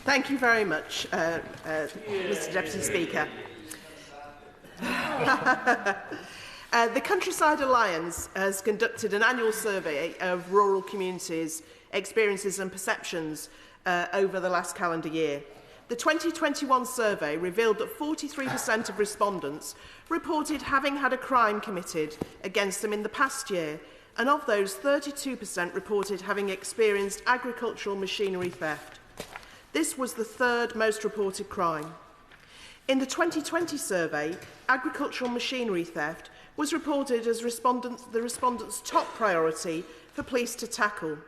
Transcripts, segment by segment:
Thank you very much, Mr Deputy Speaker. The Countryside Alliance has conducted an annual survey of rural communities' experiences and perceptions over the last calendar year. The 2021 survey revealed that 43% of respondents reported having had a crime committed against them in the past year, and of those, 32% reported having experienced agricultural machinery theft. This was the third most reported crime. In the 2020 survey, agricultural machinery theft was reported as the respondents' top priority for police to tackle.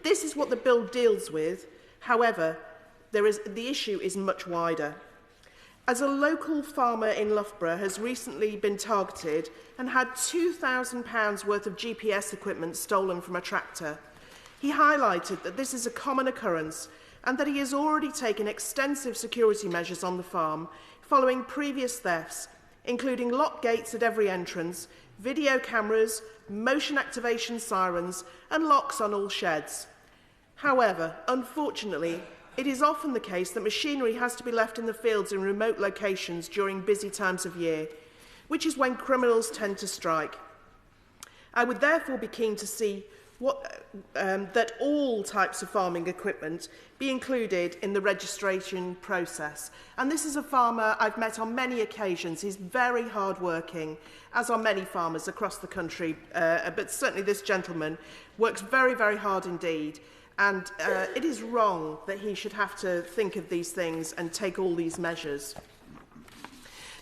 This is what the bill deals with. However, the issue is much wider. As a local farmer in Loughborough has recently been targeted and had £2,000 worth of GPS equipment stolen from a tractor, he highlighted that this is a common occurrence and that he has already taken extensive security measures on the farm following previous thefts, including locked gates at every entrance, video cameras, motion activation sirens, and locks on all sheds. However, unfortunately, it is often the case that machinery has to be left in the fields in remote locations during busy times of year, which is when criminals tend to strike. I would therefore be keen to see that all types of farming equipment be included in the registration process. And this is a farmer I've met on many occasions. He's very hard-working, as are many farmers across the country, but certainly this gentleman works very, very hard indeed. And it is wrong that he should have to think of these things and take all these measures.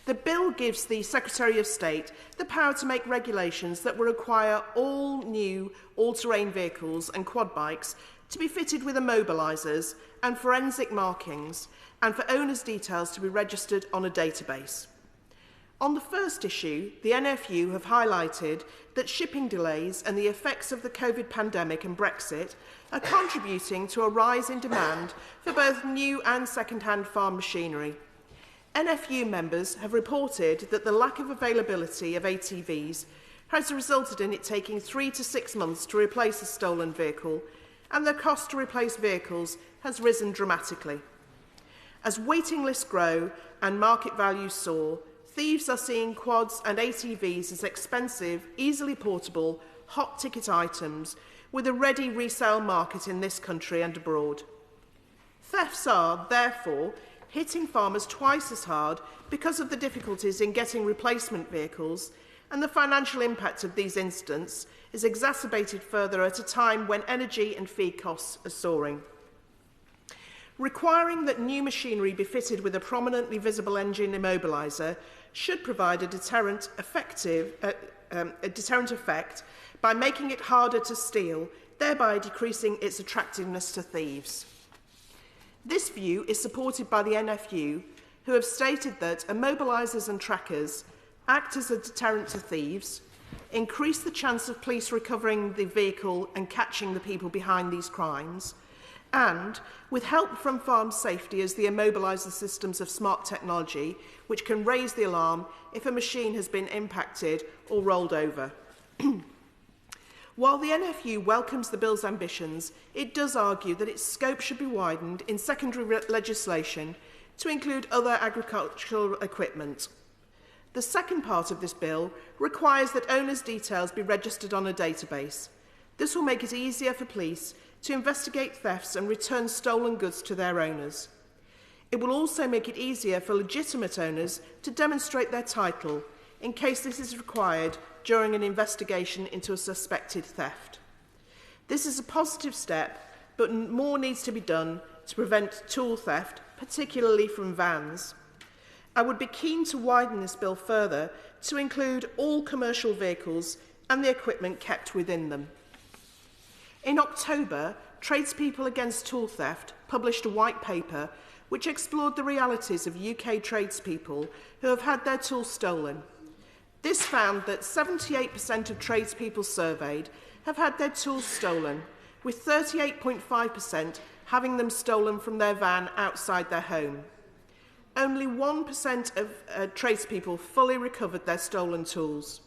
The bill gives the Secretary of State the power to make regulations that will require all new all-terrain vehicles and quad bikes to be fitted with immobilisers and forensic markings, and for owners' details to be registered on a database. On the first issue, the NFU have highlighted that shipping delays and the effects of the COVID pandemic and Brexit are contributing to a rise in demand for both new and second-hand farm machinery. NFU members have reported that the lack of availability of ATVs has resulted in it taking 3 to 6 months to replace a stolen vehicle, and the cost to replace vehicles has risen dramatically. As waiting lists grow and market values soar, thieves are seeing quads and ATVs as expensive, easily portable, hot-ticket items with a ready resale market in this country and abroad. Thefts are, therefore, hitting farmers twice as hard because of the difficulties in getting replacement vehicles, and the financial impact of these incidents is exacerbated further at a time when energy and feed costs are soaring. Requiring that new machinery be fitted with a prominently visible engine immobiliser should provide a deterrent effect by making it harder to steal, thereby decreasing its attractiveness to thieves. This view is supported by the NFU, who have stated that immobilisers and trackers act as a deterrent to thieves, increase the chance of police recovering the vehicle and catching the people behind these crimes, and, with help from farm safety as the immobiliser systems of smart technology, which can raise the alarm if a machine has been impacted or rolled over. While the NFU welcomes the bill's ambitions, it does argue that its scope should be widened in secondary legislation to include other agricultural equipment. The second part of this bill requires that owners' details be registered on a database. This will make it easier for police to investigate thefts and return stolen goods to their owners. It will also make it easier for legitimate owners to demonstrate their title in case this is required during an investigation into a suspected theft. This is a positive step, but more needs to be done to prevent tool theft, particularly from vans. I would be keen to widen this bill further to include all commercial vehicles and the equipment kept within them. In October, Tradespeople Against Tool Theft published a white paper which explored the realities of UK tradespeople who have had their tools stolen. This found that 78% of tradespeople surveyed have had their tools stolen, with 38.5% having them stolen from their van outside their home. Only 1% of tradespeople fully recovered their stolen tools.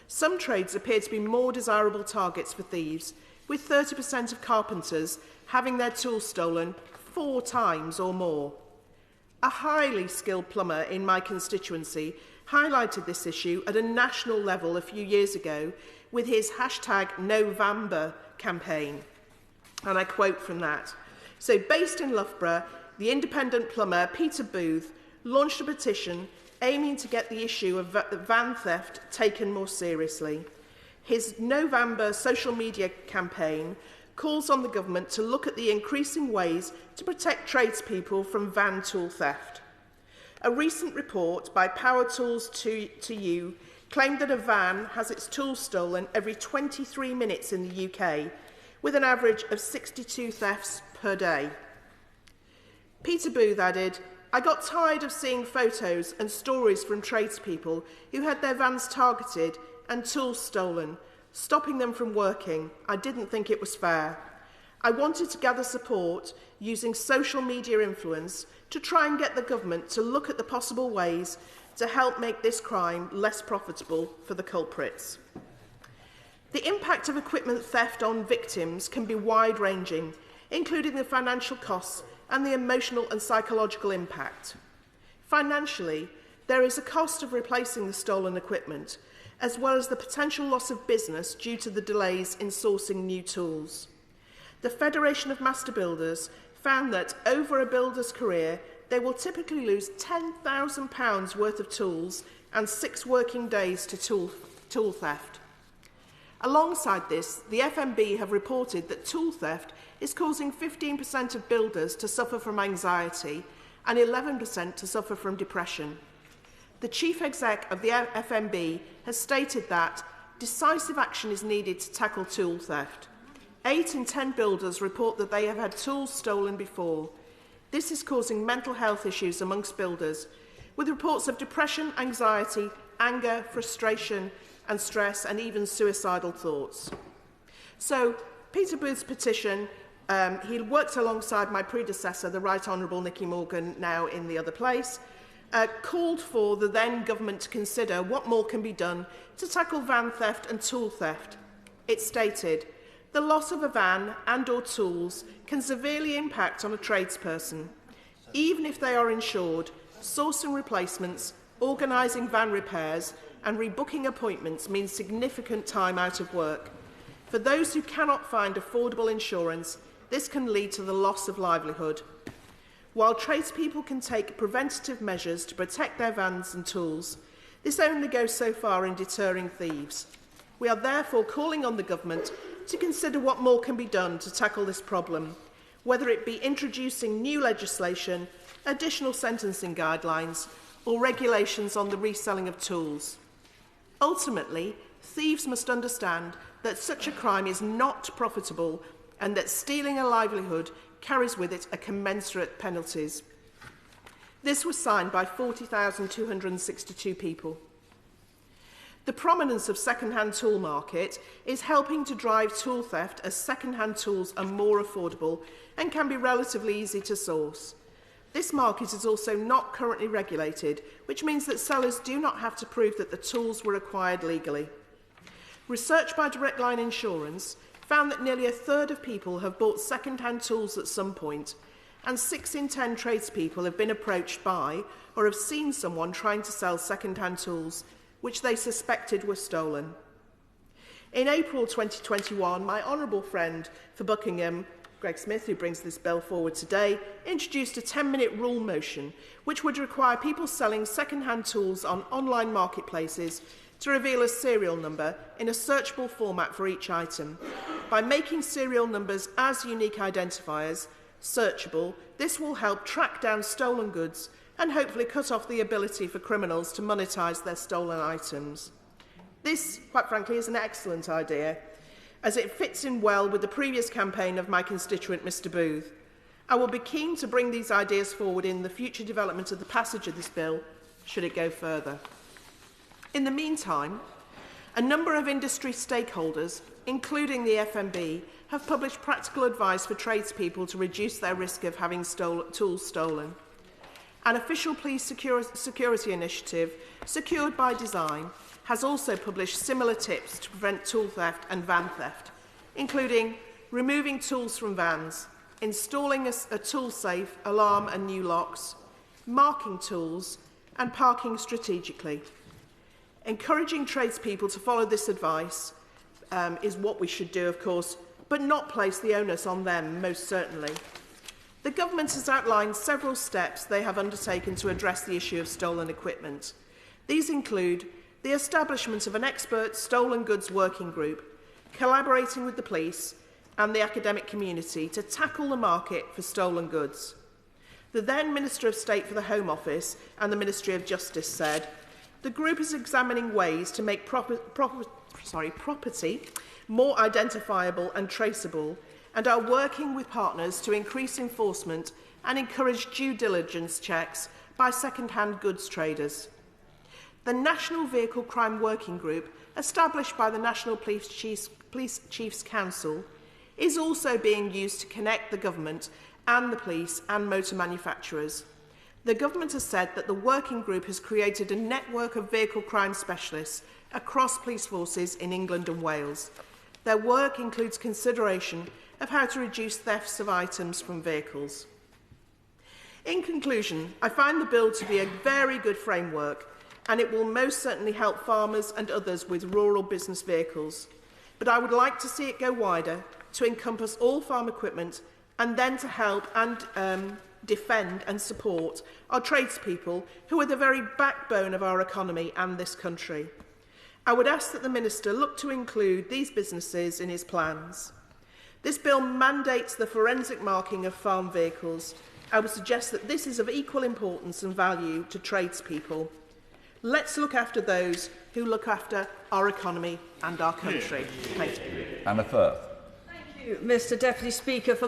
Some trades appear to be more desirable targets for thieves, with 30% of carpenters having their tools stolen 4 times or more. A highly skilled plumber in my constituency highlighted this issue at a national level a few years ago with his #November campaign. And I quote from that. So, based in Loughborough, the independent plumber Peter Booth launched a petition aiming to get the issue of van theft taken more seriously. His November social media campaign calls on the government to look at the increasing ways to protect tradespeople from van tool theft. A recent report by Power Tools to You claimed that a van has its tools stolen every 23 minutes in the UK, with an average of 62 thefts per day. Peter Booth added, "I got tired of seeing photos and stories from tradespeople who had their vans targeted and tools stolen, stopping them from working. I didn't think it was fair. I wanted to gather support using social media influence to try and get the government to look at the possible ways to help make this crime less profitable for the culprits." The impact of equipment theft on victims can be wide-ranging, including the financial costs and the emotional and psychological impact. Financially, there is a cost of replacing the stolen equipment, as well as the potential loss of business due to the delays in sourcing new tools. The Federation of Master Builders found that over a builder's career, they will typically lose £10,000 worth of tools and 6 working days to tool theft. Alongside this, the FMB have reported that tool theft is causing 15% of builders to suffer from anxiety and 11% to suffer from depression. The Chief Exec of the FMB has stated that decisive action is needed to tackle tool theft. 8 in 10 builders report that they have had tools stolen before. This is causing mental health issues amongst builders, with reports of depression, anxiety, anger, frustration and stress, and even suicidal thoughts. So, Peter Booth's petition, he worked alongside my predecessor, the Right Honourable Nicky Morgan, now in the other place, called for the then government to consider what more can be done to tackle van theft and tool theft. It stated, "The loss of a van and or tools can severely impact on a tradesperson. Even if they are insured, sourcing replacements, organising van repairs and rebooking appointments means significant time out of work. For those who cannot find affordable insurance, this can lead to the loss of livelihood. While tradespeople can take preventative measures to protect their vans and tools, this only goes so far in deterring thieves. We are therefore calling on the government to consider what more can be done to tackle this problem, whether it be introducing new legislation, additional sentencing guidelines, or regulations on the reselling of tools. Ultimately, thieves must understand that such a crime is not profitable and that stealing a livelihood carries with it a commensurate penalties." This was signed by 40,262 people. The prominence of second-hand tool market is helping to drive tool theft, as second-hand tools are more affordable and can be relatively easy to source. This market is also not currently regulated, which means that sellers do not have to prove that the tools were acquired legally. Research by Direct Line Insurance found that nearly a third of people have bought second-hand tools at some point, and 6 in 10 tradespeople have been approached by or have seen someone trying to sell second-hand tools which they suspected were stolen. In April 2021, my honourable friend for Buckingham, Greg Smith, who brings this bill forward today, introduced a 10-minute rule motion which would require people selling second-hand tools on online marketplaces to reveal a serial number in a searchable format for each item. By making serial numbers as unique identifiers searchable, this will help track down stolen goods and hopefully cut off the ability for criminals to monetise their stolen items. This, quite frankly, is an excellent idea, as it fits in well with the previous campaign of my constituent, Mr Booth. I will be keen to bring these ideas forward in the future development of the passage of this bill, should it go further. In the meantime, a number of industry stakeholders, including the FMB, have published practical advice for tradespeople to reduce their risk of having tools stolen. An official police security initiative, Secured by Design, has also published similar tips to prevent tool theft and van theft, including removing tools from vans, installing a tool safe, alarm and new locks, marking tools and parking strategically. Encouraging tradespeople to follow this advice is what we should do, of course, but not place the onus on them, most certainly. The Government has outlined several steps they have undertaken to address the issue of stolen equipment. These include the establishment of an expert stolen goods working group, collaborating with the police and the academic community to tackle the market for stolen goods. The then Minister of State for the Home Office and the Ministry of Justice said, the group is examining ways to make property more identifiable and traceable, and are working with partners to increase enforcement and encourage due diligence checks by second-hand goods traders. The National Vehicle Crime Working Group, established by the National Police Chiefs Council, is also being used to connect the Government and the police and motor manufacturers. The Government has said that the working group has created a network of vehicle crime specialists across police forces in England and Wales. Their work includes consideration of how to reduce thefts of items from vehicles. In conclusion, I find the bill to be a very good framework, and it will most certainly help farmers and others with rural business vehicles. But I would like to see it go wider to encompass all farm equipment, and then to help and defend and support our tradespeople, who are the very backbone of our economy and this country. I would ask that the Minister look to include these businesses in his plans. This bill mandates the forensic marking of farm vehicles. I would suggest that this is of equal importance and value to tradespeople. Let's look after those who look after our economy and our country. Thank you. Anna Firth. Thank you, Mr Deputy Speaker, for